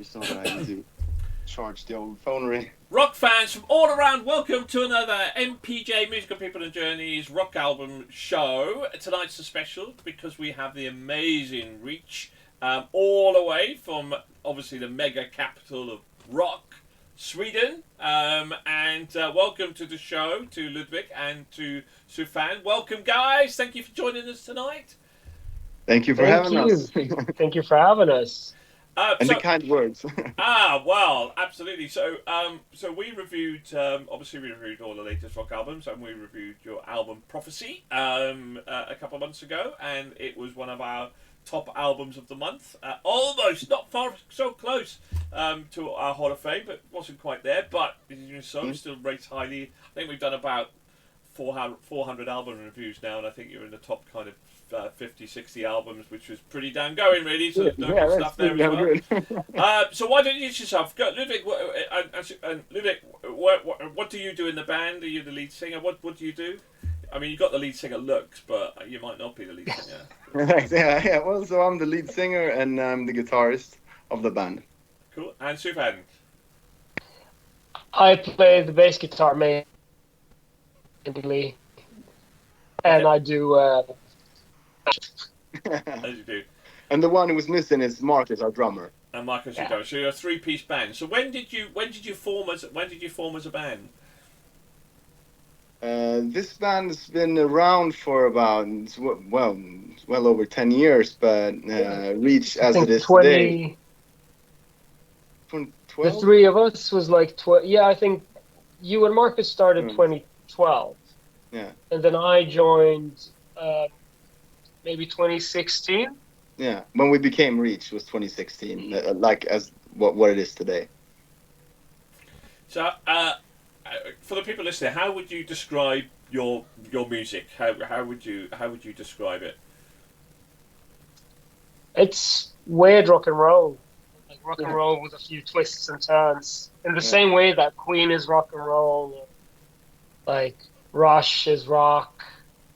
You saw that I need to charge the old phone ring. Rock fans from all around, welcome to another MPJ Musical People and Journeys rock album show. Tonight's a special because we have the amazing Reach all the way from obviously the mega capital of rock, Sweden. And welcome to the show to Ludwig and to Sufan. Welcome, guys. Thank you for joining us tonight. Thank you for having us. Thank you for having us. And the kind words. Well, absolutely. So we reviewed, obviously we reviewed all the latest rock albums, and we reviewed your album Prophecy a couple of months ago, and it was one of our top albums of the month. Almost, not far, so close to our Hall of Fame, but wasn't quite there. But still rates highly. I think we've done about 400 album reviews now, and I think you're in the top kind of 50, 60 albums, which was pretty damn going, really. So there's stuff there as well. So why don't you introduce yourself? Go, Ludwig, Ludwig, what do you do in the band? Are you the lead singer? What do you do? I mean, you got the lead singer looks, but you might not be the lead singer. yeah. Well, so I'm the lead singer and I'm the guitarist of the band. Cool. And Sufan? I play the bass guitar mainly, and I do. As you do. And the one who was missing is Marcus, our drummer. And Marcus, you go. So you're a three-piece band. So when did you form as a band? This band has been around for about well over 10 years, but reached as it is today. 2012? The three of us was like 12. Yeah, I think you and Marcus started 2012. Yeah. And then I joined maybe 2016. Yeah, when we became Reach was 2016, like as what it is today. So, for the people listening, how would you describe your music? How would you describe it? It's weird rock and roll, like rock and roll with a few twists and turns. In the same way that Queen is rock and roll, or like Rush is rock,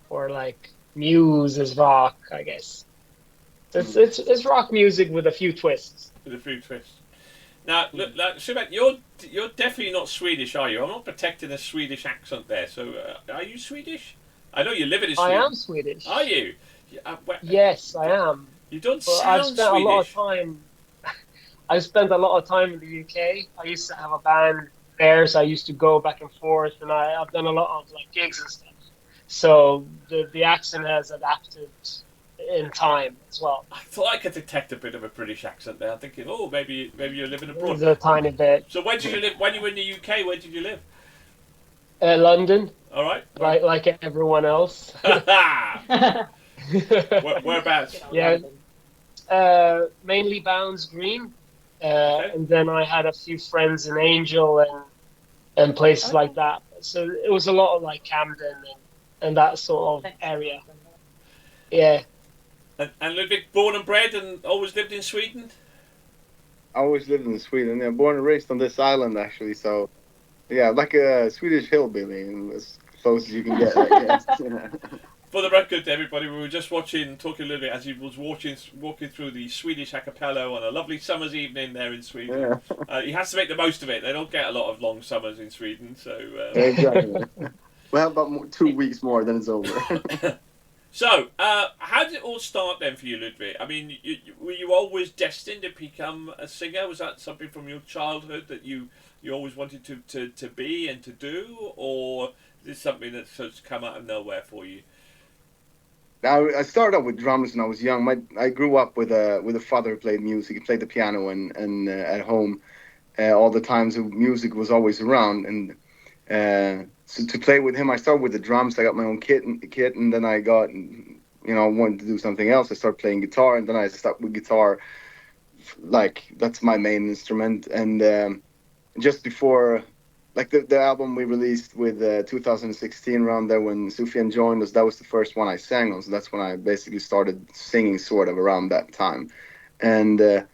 or like Muse is rock, I guess. It's rock music with a few twists. Now, look, Sufan, you're definitely not Swedish, are you? I'm not detecting a Swedish accent there. So, are you Swedish? I know you live in Sweden. I am Swedish. Are you? Yes, I am. You don't sound Swedish. I've spent a lot of time in the UK. I used to have a band there, so I used to go back and forth, and I've done a lot of like gigs and stuff. So the accent has adapted in time as well. I thought I could detect a bit of a British accent there. I'm thinking, oh, maybe you're living abroad. A tiny bit. So where did you live? When you were in the UK, where did you live? London. All right. Like everyone else. Whereabouts? Yeah. Mainly Bounds Green. And then I had a few friends in Angel and places like that. So it was a lot of like Camden and that sort of area. Yeah. And Ludwig, born and bred and always lived in Sweden? I always lived in Sweden. Yeah, born and raised on this island, actually. So, yeah, like a Swedish hillbilly, as close as you can get, I guess. For the record, everybody, we were just talking a little bit as he was walking through the Swedish archipelago on a lovely summer's evening there in Sweden. Yeah. He has to make the most of it. They don't get a lot of long summers in Sweden, so... Exactly. Well, about 2 weeks more, then it's over. So, how did it all start then for you, Ludwig? I mean, were you always destined to become a singer? Was that something from your childhood that you always wanted to be and to do? Or is this something that's sort of come out of nowhere for you? I started out with drums when I was young. I grew up with a father who played music. He played the piano and at home all the time. So music was always around. And so to play with him, I started with the drums. I got my own kit, and then I got, wanted to do something else. I started playing guitar, and then I stuck with guitar. Like, that's my main instrument. And just before, like the album we released with 2016 around there when Sufjan joined us, that was the first one I sang on. So that's when I basically started singing sort of around that time. And a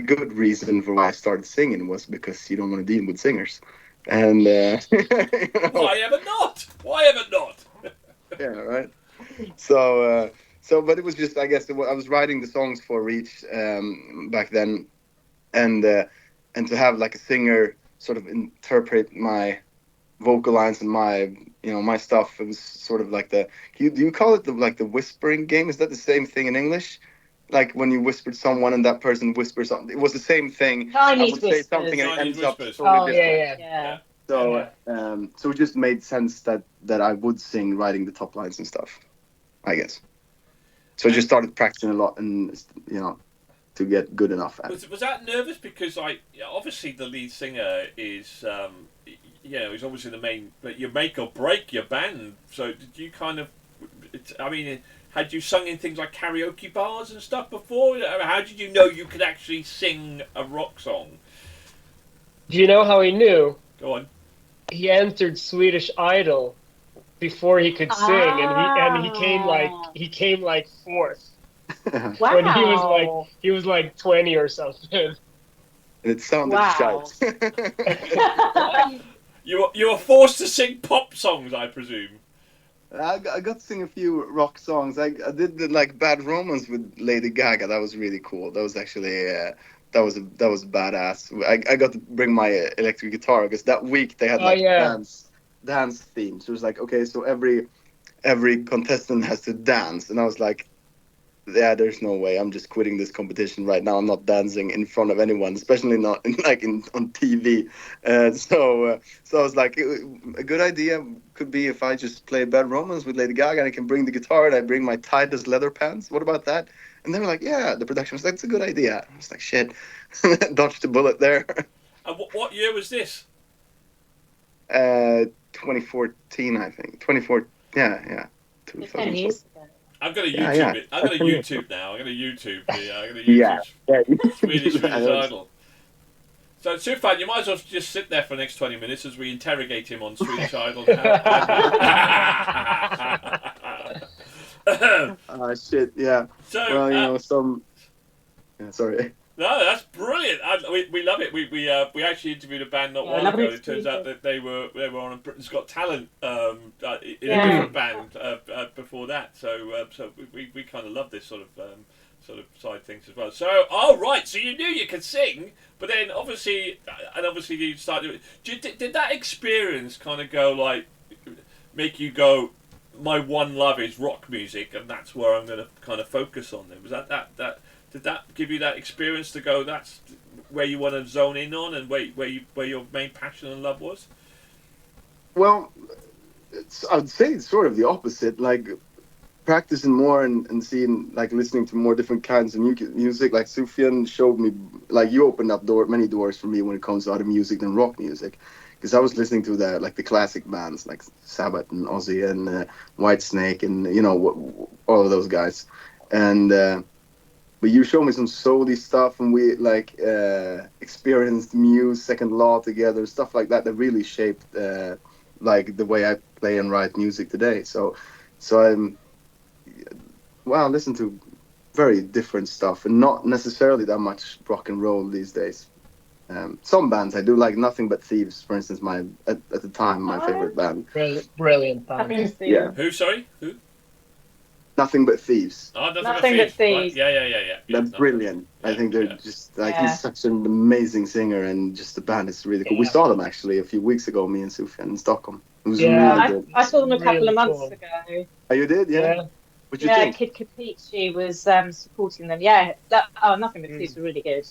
good reason for why I started singing was because you don't want to deal with singers. And Why ever not? Yeah, right. So So, but it was just, I guess, I was writing the songs for Reach back then, and to have like a singer sort of interpret my vocal lines and my my stuff. It was sort of like do you call it the whispering game? Is that the same thing in English? Like when you whispered someone and that person whispers something. It was the same thing. I Chinese would say whispers. something and it Chinese ends up whispers. totally Oh different. yeah. Yeah. So so it just made sense that I would sing writing the top lines and stuff, I guess. So I just started practicing a lot and to get good enough at it. Was that nervous because obviously the lead singer is is obviously the main, but you make or break your band. So did you kind of, I mean, had you sung in things like karaoke bars and stuff before? How did you know you could actually sing a rock song? Do you know how he knew? Go on. He entered Swedish Idol before he could sing, and he came like fourth Wow. when he was like 20 or something. It sounded Wow. shite. You were forced to sing pop songs, I presume. I got to sing a few rock songs. I did like Bad Romance with Lady Gaga. That was really cool. That was actually that was badass. I got to bring my electric guitar because that week they had like dance themes. So it was like, okay, so every contestant has to dance, and I was like, yeah, there's no way. I'm just quitting this competition right now. I'm not dancing in front of anyone, especially not on TV. So I was like, a good idea could be if I just play Bad Romance with Lady Gaga and I can bring the guitar and I bring my tightest leather pants. What about that? And they were like, yeah, the production was like, it's a good idea. I was like, shit, dodged the bullet there. And what year was this? 2014, I think. 2014, yeah. 10 years ago. I'm gonna YouTube it. I'm gonna YouTube now. I'm gonna YouTube Swedish Idol. So, Sufan, you might as well just sit there for the next 20 minutes as we interrogate him on Swedish Idol. Shit, yeah. So, well, sorry. No, that's brilliant. We love it. We actually interviewed a band not long ago. It turns out that they were on a Britain's Got Talent in a different band before that. So we kind of love this sort of side things as well. So right, so you knew you could sing, but then obviously you started. Did that experience kind of go like make you go, my one love is rock music, and that's where I'm going to kind of focus on? Then was that. Did that give you that experience to go, that's where you want to zone in on and where your main passion and love was? Well, I'd say it's sort of the opposite. Like practicing more and seeing, like listening to more different kinds of music. Like Sufjan showed me, like you opened up many doors for me when it comes to other music than rock music. Because I was listening to the classic bands like Sabbath and Ozzy and Whitesnake and all of those guys. And but you showed me some soul-y stuff, and we experienced Muse, Second Law together, stuff like that really shaped like the way I play and write music today. So I'm I listen to very different stuff, and not necessarily that much rock and roll these days. Some bands I do, like Nothing But Thieves, for instance. At the time my favorite band. Brilliant band. Yeah. Who? Sorry, who? Nothing But Thieves. Oh, Nothing But Thieves. Right. Yeah. That's brilliant. I think they're just like he's such an amazing singer, and just the band is really cool. We saw them actually a few weeks ago, me and Sufjan in Stockholm. It was really good. I saw them a couple of months ago. Oh, you did? Yeah. What do you think? Kid Capiche was supporting them. Nothing But Thieves were really good.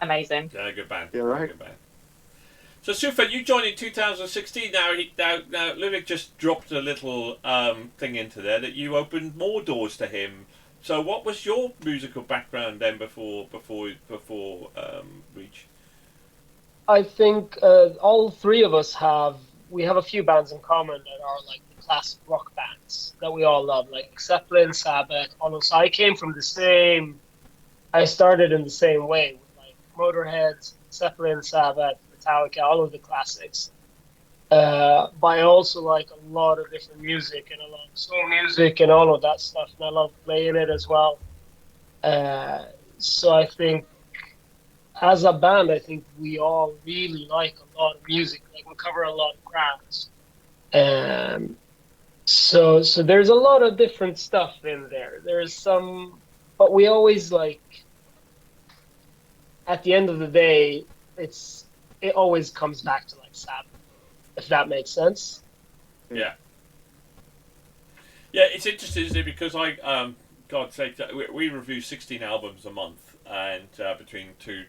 Amazing. Yeah, good band. Yeah, right. Good band. So, Sufjan, you joined in 2016. Now Ludwig just dropped a little thing into there that you opened more doors to him. So, what was your musical background then before Reach? I think all three of us have a few bands in common that are like the classic rock bands that we all love, like Zeppelin, Sabbath. Almost, I came from I started in the same way with like Motorhead, Zeppelin, Sabbath, Metallica, all of the classics. But I also like a lot of different music and a lot of soul music and all of that stuff, and I love playing it as well. So I think as a band, I think we all really like a lot of music. Like we cover a lot of grounds. So there's a lot of different stuff in there. There's some, but we always like at the end of the day, it always comes back to like Sabbath, if that makes sense. Yeah. Yeah, it's interesting, isn't it? Because God's sake, we review 16 albums a month, and between two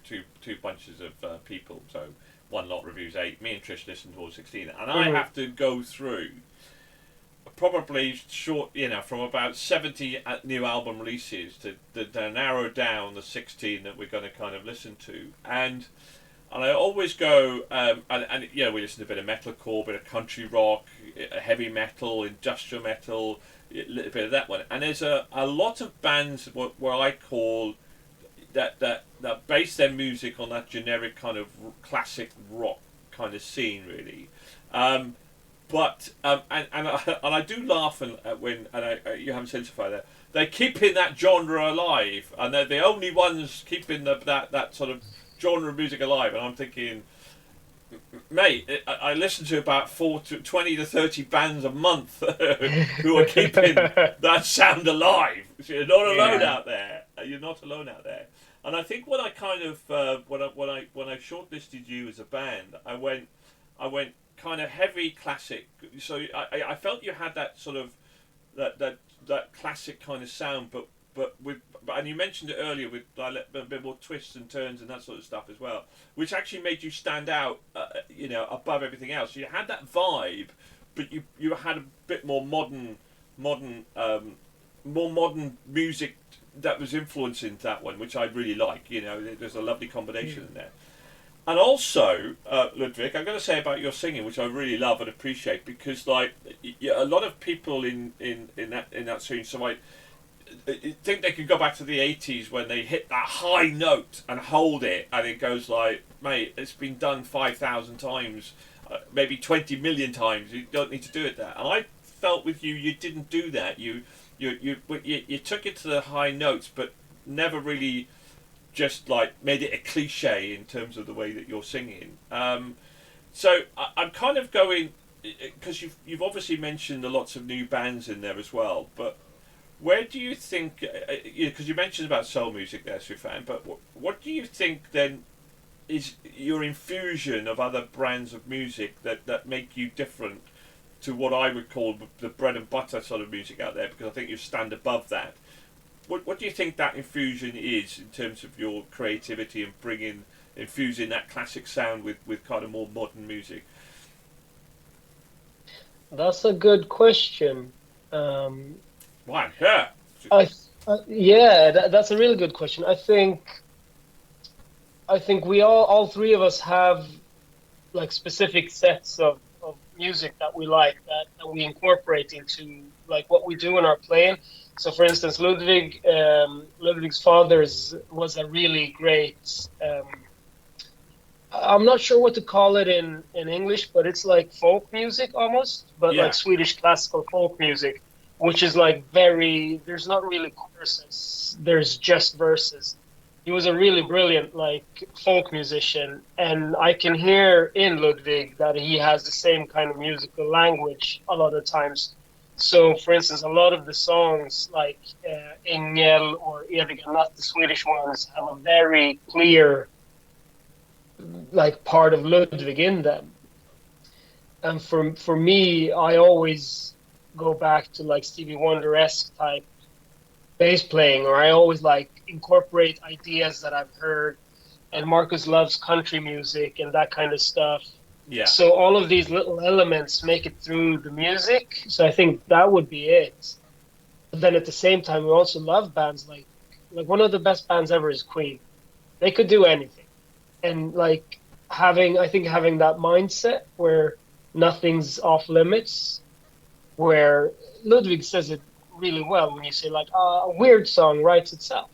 bunches of people, so one lot reviews 8. Me and Trish listen to all 16, and I have to go through probably from about 70 new album releases to narrow down the 16 that we're going to kind of listen to, and I always go, and we listen to a bit of metalcore, a bit of country rock, heavy metal, industrial metal, a little bit of that one. And there's a lot of bands where I call that base their music on that generic kind of classic rock kind of scene, really. But I do laugh when you haven't identified that they're keeping that genre alive, and they're the only ones keeping that sort of genre of music alive. And I'm thinking, mate, I listen to about 20 to 30 bands a month who are keeping that sound alive. So you're not alone out there. You're not alone out there. And I think when I kind of when I shortlisted you as a band, I went kind of heavy classic. So I felt you had that sort of that classic kind of sound, but and you mentioned it earlier with a bit more twists and turns and that sort of stuff as well, which actually made you stand out, above everything else. So you had that vibe, but you had a bit more modern music that was influencing that one, which I really like. There's a lovely combination in there. And also, Ludwig, I'm going to say about your singing, which I really love and appreciate, because like a lot of people in that scene, so I think they could go back to the 80s when they hit that high note and hold it, and it goes like, mate, it's been done 5,000 times, maybe 20 million times. You don't need to do it that. And I felt with you didn't do that. You took it to the high notes, but never really just like made it a cliche in terms of the way that you're singing. So I'm kind of going, because you've obviously mentioned lots of new bands in there as well, but where do you think, because you mentioned about soul music there, Sufan, but what do you think then is your infusion of other brands of music that make you different to what I would call the bread and butter sort of music out there, because I think you stand above that. What do you think that infusion is in terms of your creativity and infusing that classic sound with kind of more modern music? That's a good question. Why? Yeah. That's a really good question. I think we all three of us have like specific sets of music that we like that we incorporate into like what we do in our playing. So, for instance, Ludwig's father was a really great. I'm not sure what to call it in English, but it's like folk music almost, but like Swedish classical folk music, which is like there's not really choruses, there's just verses. He was a really brilliant like folk musician, and I can hear in Ludwig that he has the same kind of musical language a lot of times. So, for instance, a lot of the songs like Engel or Eviga Natt, the Swedish ones, have a very clear like part of Ludwig in them. And for me, I always go back to like Stevie Wonder-esque type bass playing, or I always like incorporate ideas that I've heard, and Marcus loves country music and that kind of stuff. Yeah. So all of these little elements make it through the music. So I think that would be it. But then at the same time, we also love bands like one of the best bands ever is Queen. They could do anything, and like having that mindset where nothing's off limits, where Ludwig says it really well when you say like a weird song writes itself,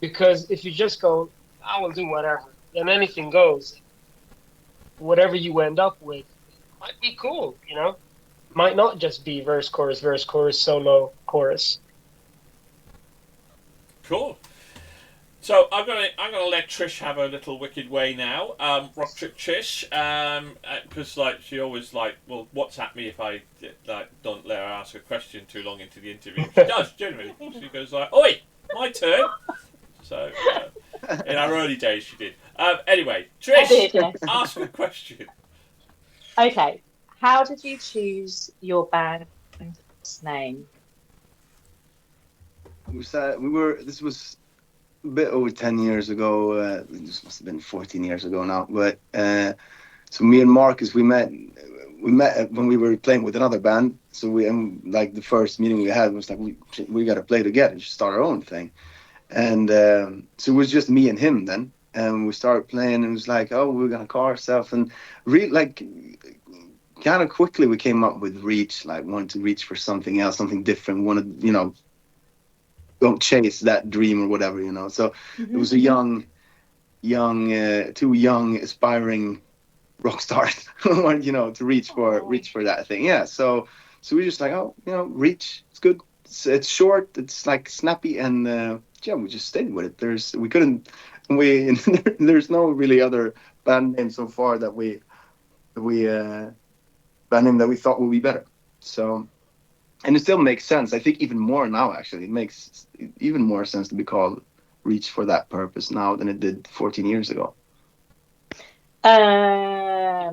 because if you just go I will do whatever, then anything goes. Whatever you end up with might be cool, might not just be verse chorus solo chorus. Cool. So I'm gonna let Trish have a little wicked way now. Rock Trip Trish, because like she always will WhatsApp me if I don't let her ask a question too long into the interview. She does generally. She goes like, "Oi, my turn." So in our early days, she did. Anyway, I Trish, did, yes. ask a question. Okay. How did you choose your band's name? This was a bit over 10 years ago. This must have been 14 years ago now. But so me and Marcus, we met when we were playing with another band. So like the first meeting we had was like, we got to play together, just start our own thing. And so it was just me and him then. And we started playing, and it was like, oh, we're gonna call ourselves, and really like kind of quickly we came up with reach, like wanted to reach for something else, something different. Wanted, don't chase that dream or whatever, So it was a two young aspiring rock stars, to reach for that thing. Yeah. So we just like, oh, reach. It's good. It's short. It's like snappy, and we just stayed with it. There's no really other band name so far that we band name that we thought would be better. So. And it still makes sense. I think even more now, actually. It makes even more sense to be called Reach for that purpose now than it did 14 years ago. My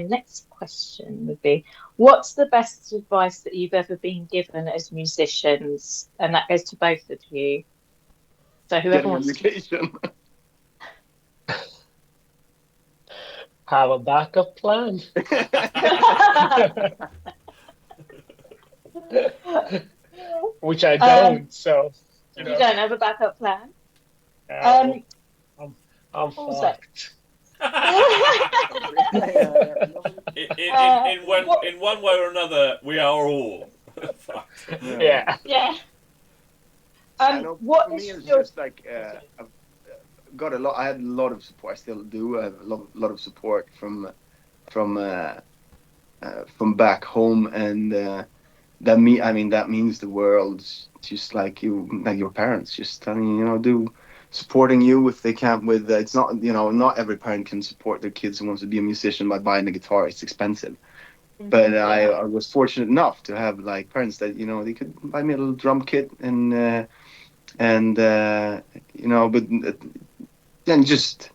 next question would be, what's the best advice that you've ever been given as musicians? And that goes to both of you. So whoever wants to... Have a backup plan. Which I don't, so you don't have a backup plan. I'm fucked. In one way or another, we are all fucked. Yeah. What for is me, it's your... just like I've got a lot. I had a lot of support. I still do. I have a lot of support from back home, and that means the world. Just like your parents, just telling you, supporting you if they can't. With it's not not every parent can support their kids who wants to be a musician by buying a guitar. It's expensive. But I was fortunate enough to have like parents that they could buy me a little drum kit but then just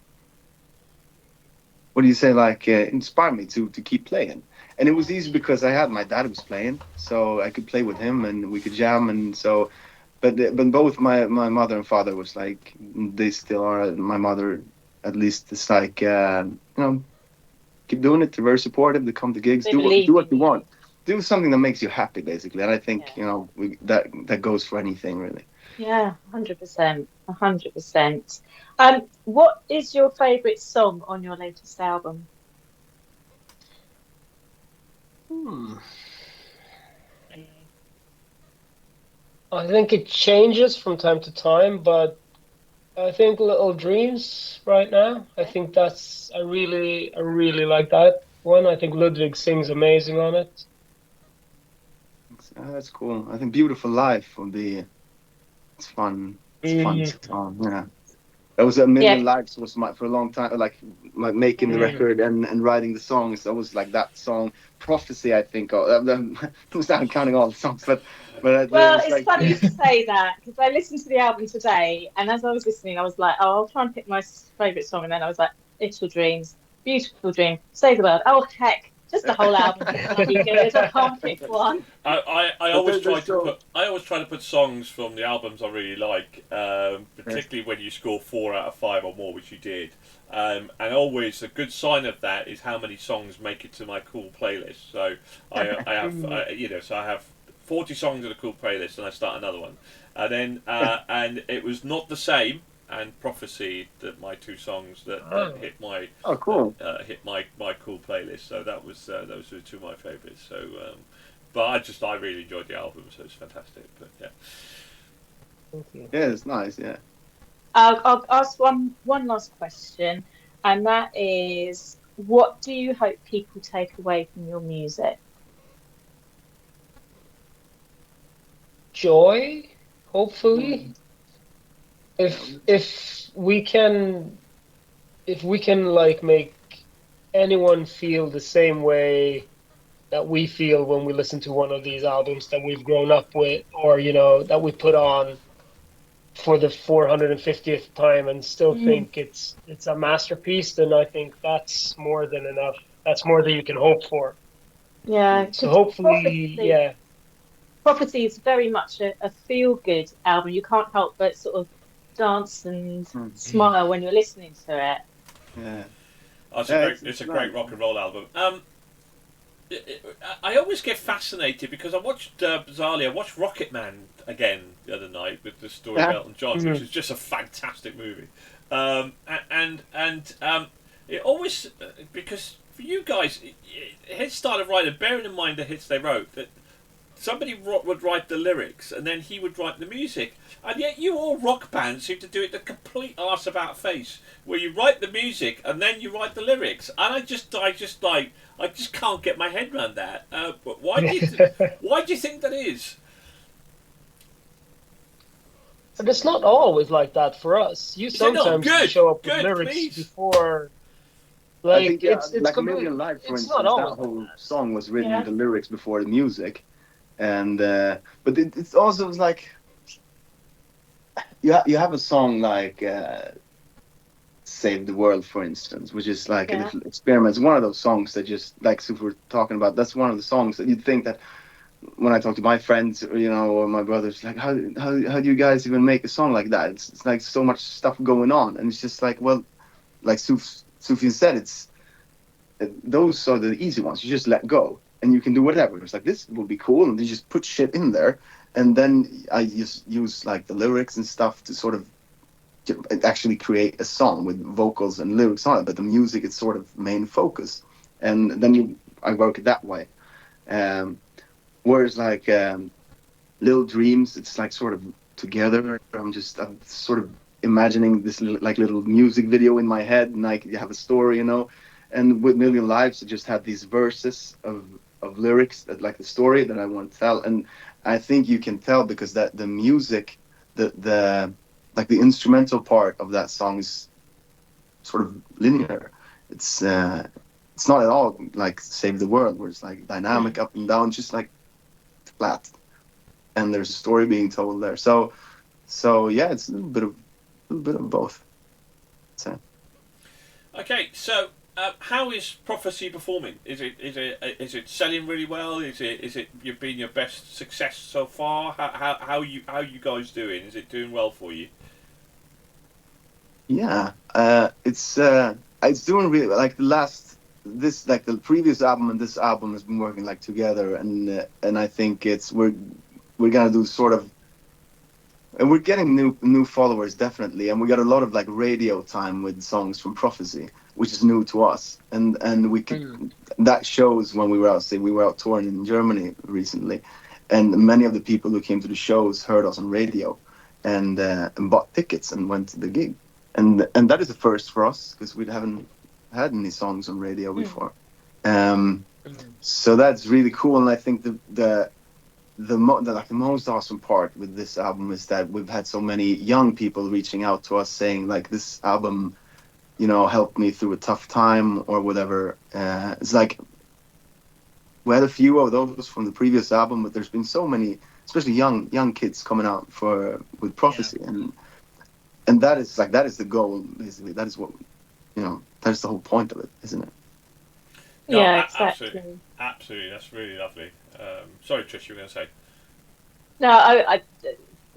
what do you say, like inspire me to keep playing. And it was easy because I had my dad was playing, so I could play with him and we could jam. And so but both my mother and father was like, they still are. My mother at least is like keep doing it. They're very supportive. They come to gigs, do what you want, do something that makes you happy, basically. And I think that goes for anything, really. Yeah, 100%, 100%. What is your favourite song on your latest album? I think it changes from time to time, but I think Little Dreams right now. I think I really like that one. I think Ludwig sings amazing on it. That's cool. I think Beautiful Life will be. It's fun. It's fun song. Yeah. That was A Million Lives was for a long time, like making the record and writing the songs. That was like that song. Prophecy, I think. I'm counting all the songs, but it's funny you should say that, because I listened to the album today, and as I was listening, I was like, oh, I'll try and pick my favourite song, and then I was like, Little Dreams, Beautiful Dream, Save the World. Oh heck, just the whole album is bloody good. I can't pick one. I always try to put songs from the albums I really like, particularly when you score 4 out of 5 or more, which you did. And always a good sign of that is how many songs make it to my cool playlist. So I have 40 songs in a cool playlist, and I start another one, and then and it was Not the Same and Prophecy, that my two songs that hit my hit my cool playlist. So those were two of my favourites. So but I really enjoyed the album, so it's fantastic. But yeah, it's nice. Yeah. I'll ask one last question, and that is, what do you hope people take away from your music? Joy, hopefully. If we can like make anyone feel the same way that we feel when we listen to one of these albums that we've grown up with, or that we put on for the 450th time and still think it's a masterpiece, then I think that's more than enough. That's more than you can hope for. Yeah, So because hopefully, yeah. Prophecy is very much a feel-good album. You can't help but sort of dance and smile when you're listening to it. Yeah. Oh, it's a great rock and roll album. I always get fascinated because I watched bizarrely. I watched Rocket Man again the other night with the story of Elton John, which is just a fantastic movie. And it always because for you guys, hits started writing. Bearing in mind the hits they wrote, that somebody would write the lyrics and then he would write the music, and yet you all rock bands seem to do it the complete arse about face, where you write the music and then you write the lyrics, and I just can't get my head around that. Why do you think that is? But it's not always like that for us. You sometimes show up with lyrics please. Before. Like, I think, it's like Million Lives, for instance, that whole song was written with the lyrics before the music, and but it's also like you have a song like "Save the World," for instance, which is like a little experiment. It's one of those songs that just like, so if we're talking about, that's one of the songs that you'd think that when I talk to my friends, or my brothers, like how do you guys even make a song like that? It's like so much stuff going on, and it's just like, well, like Sufjan said, those are the easy ones. You just let go and you can do whatever. It's like, this will be cool, and you just put shit in there, and then I just use like the lyrics and stuff to sort of actually create a song with vocals and lyrics on it, but the music is sort of main focus, and then I work it that way. Whereas like Little Dreams, it's like sort of together. I'm sort of imagining this little music video in my head, and like you have a story, And with Million Lives, I just had these verses of lyrics that like the story that I want to tell, and I think you can tell because that the music, the like the instrumental part of that song is sort of linear. It's not at all like Save the World, where it's like dynamic up and down, just like flat, and there's a story being told there. So yeah, it's a little bit of both. So. Okay, so how is Prophecy performing? Is it selling really well? Is it you've been your best success so far? How you guys doing? Is it doing well for you? Yeah, it's doing really well. Like the previous album and this album has been working like together, and I think we're gonna do sort of. And we're getting new followers, definitely, and we got a lot of like radio time with songs from Prophecy, which is new to us, and that shows when we were out touring in Germany recently, and many of the people who came to the shows heard us on radio, and bought tickets and went to the gig, and that is a first for us because we haven't had any songs on radio before, so that's really cool, and I think the most awesome part with this album is that we've had so many young people reaching out to us saying like, this album, helped me through a tough time or whatever. It's like we had a few of those from the previous album, but there's been so many, especially young kids coming out with Prophecy, and that is the goal, basically. That is what that's the whole point of it, isn't it? No, yeah, exactly. Absolutely, that's really lovely. Sorry, Trish, you were going to say. No, I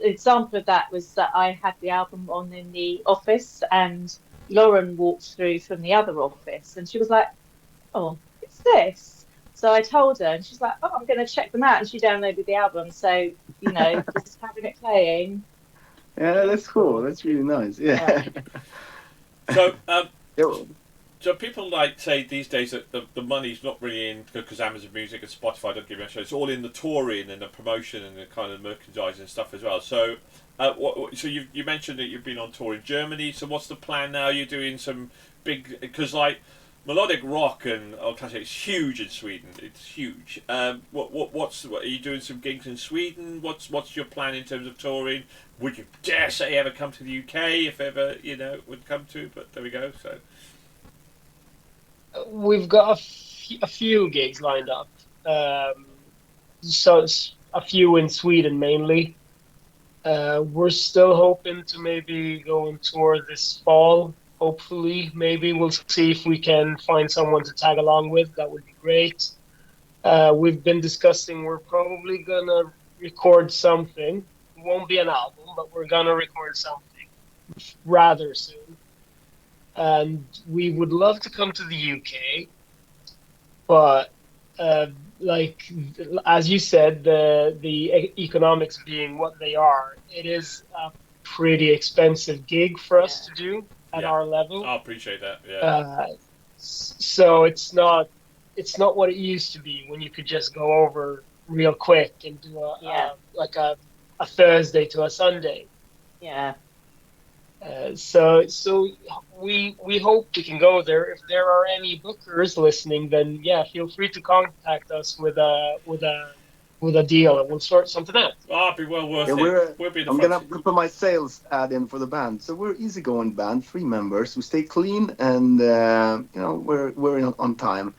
example of that was that I had the album on in the office, and Lauren walked through from the other office, and she was like, "Oh, what's this?" So I told her, and she's like, "Oh, I'm going to check them out," and she downloaded the album. So just having it playing. Yeah, that's cool. That's really nice. Yeah. So, so people like say these days that the money's not really in because Amazon Music and Spotify don't give you a show. It's all in the touring and the promotion and the kind of merchandising and stuff as well. So, so you mentioned that you've been on tour in Germany. So what's the plan now? You're doing some big, because like melodic rock and classic is huge in Sweden. It's huge. What are you doing? Some gigs in Sweden? What's your plan in terms of touring? Would you dare say ever come to the UK if ever would come to? But there we go. So We've got a few gigs lined up. So it's a few in Sweden mainly. We're still hoping to maybe go on tour this fall. Hopefully, maybe we'll see if we can find someone to tag along with. That would be great. We've been discussing we're probably gonna record something. It won't be an album, but we're gonna record something rather soon. And we would love to come to the UK, but like as you said, the economics being what they are, it is a pretty expensive gig for us to do at our level. I appreciate that. Yeah. So it's not what it used to be when you could just go over real quick and do a Thursday to a Sunday. Yeah. So we hope we can go there. If there are any bookers listening, then feel free to contact us with a deal, and we'll sort something out. Oh, it'd be well worth it. We'll be I'm gonna put my sales ad in for the band. So we're easygoing band, 3 members. We stay clean, and we're on time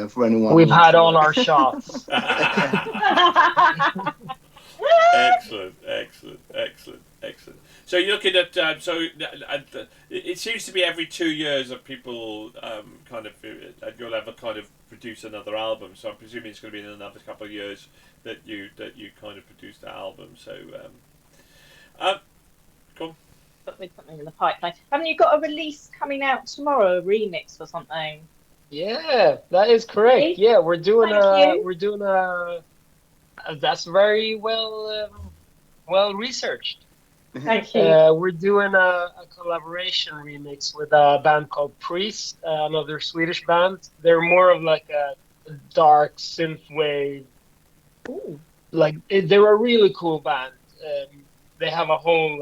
for anyone. We've had all our shots. Excellent. So you're looking at it seems to be every 2 years that people kind of at your level kind of produce another album. So I'm presuming it's going to be in another couple of years that you kind of produce that album. So go on. Got something in the pipeline. Haven't you got a release coming out tomorrow? A remix or something? Yeah, that is correct. Yeah, we're doing that's very well researched. Thank you. We're doing a collaboration remix with a band called Priest, another Swedish band. They're more of like a dark synthwave. They're a really cool band. They have a whole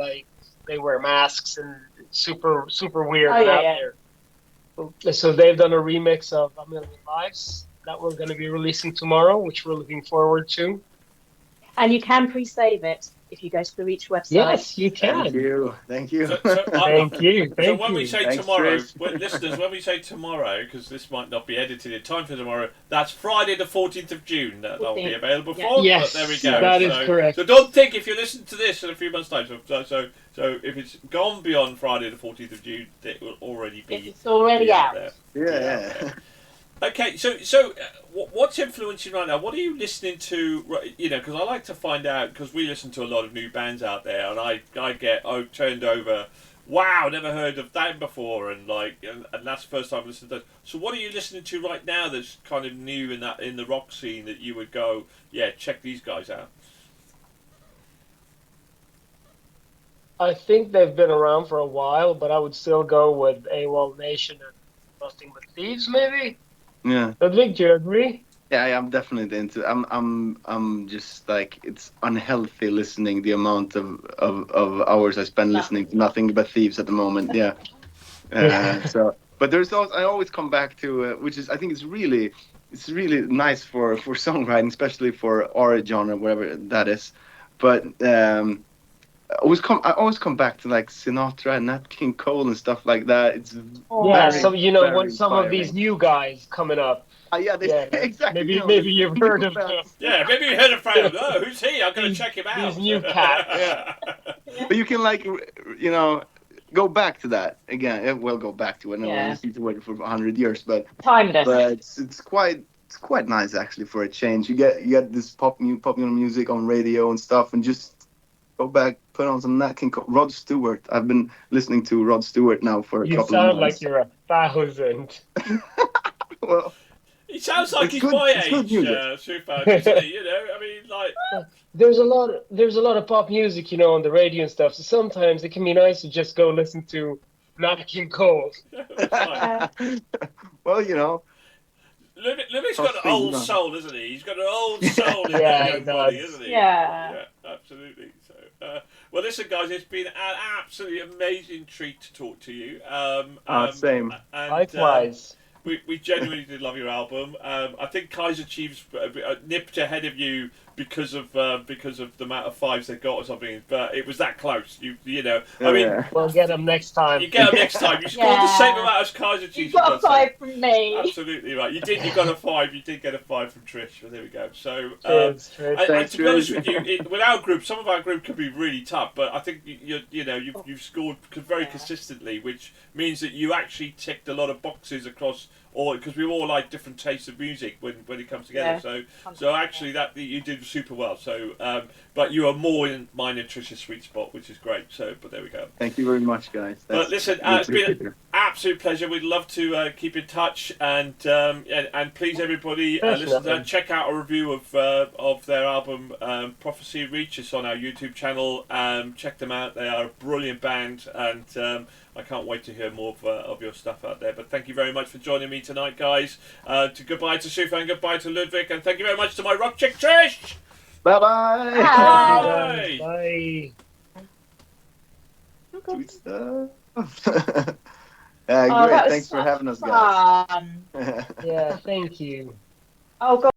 they wear masks and super weird out there. So they've done a remix of A Million Lives that we're going to be releasing tomorrow, which we're looking forward to. And you can pre-save it if you go to the Reach website. Yes, you can. Thank you. Thank you. So when we say tomorrow, listeners, when we say tomorrow, because this might not be edited in time for tomorrow, that's Friday the 14th of June that'll be available for. Yes, but there we go. That is correct. So don't think if you listen to this in a few months' time. So if it's gone beyond Friday the 14th of June, it will already be. It's already out. There. Yeah. Okay, so what's influencing right now? What are you listening to? Because I like to find out, because we listen to a lot of new bands out there, and I get turned over. Wow, never heard of that before, and that's the first time I listened to those. So what are you listening to right now that's kind of new in the rock scene that you would go, check these guys out? I think they've been around for a while, but I would still go with AWOL Nation and Nothing But Thieves, maybe. Yeah. Ludwig, do you agree? Yeah, I'm definitely into. I'm just it's unhealthy listening the amount of hours I spend listening to Nothing But Thieves at the moment. Yeah. But there's also, I always come back to which is I think it's really nice for songwriting, especially for our genre, whatever that is. But I always come back to Sinatra and Nat King Cole and stuff like that. It's when some of these new guys coming up. Exactly. Maybe you've heard of them. Yeah, maybe you heard of Fran. Oh, who's he? I'm going to check him out. These new cats. Yeah. But you can go back to that again. We'll go back to it. I listened to it for 100 years, but timeless. But it's quite nice actually for a change. You get this popular music on radio and stuff, and just go back, put on some Nat King Cole. Rod Stewart. I've been listening to Rod Stewart now for a couple of months. You sound like you're 1,000. Well, he sounds like he's my age, Super. There's a lot of pop music, on the radio and stuff. So sometimes it can be nice to just go listen to Nat King Cole. Well, Louis got an old soul, isn't he? He's got an old soul in his body, isn't he? Yeah, absolutely. So, well, listen, guys, it's been an absolutely amazing treat to talk to you. Same. And, likewise. we genuinely did love your album. I think Kaiser Chiefs nipped ahead of you because of the amount of fives they got or something. But it was that close. You know. I mean, Yeah. We'll get them next time. you get them next time. You scored the same amount as Kaiser You Chiefs. got a 5 from me. Absolutely right. You did. You got a 5. You did get a 5 from Trish. Well, there we go. So. Cheers, And Thanks, to be honest Trish. with you, with our group, some of our group can be really tough, but I think you've scored very consistently, which means that you actually ticked a lot of boxes across all, because we all like different tastes of music when it comes together. Yeah. So actually that you did super well. So but you are more in mine and Trish's sweet spot, which is great. So but there we go. Thank you very much, guys. But listen, it's been an absolute pleasure. We'd love to keep in touch, and please everybody listen to that. Check out a review of their album Prophecy. Reach us on our YouTube channel. Check them out. They are a brilliant band, and I can't wait to hear more of your stuff out there. But thank you very much for joining me tonight, guys. Goodbye to Sufa and goodbye to Ludwig, and thank you very much to my rock chick Trish. Bye-bye. Bye. Bye. Sweet stuff. Oh, Great. that was Thanks for such having us, guys. fun. Yeah, thank you. Oh, God.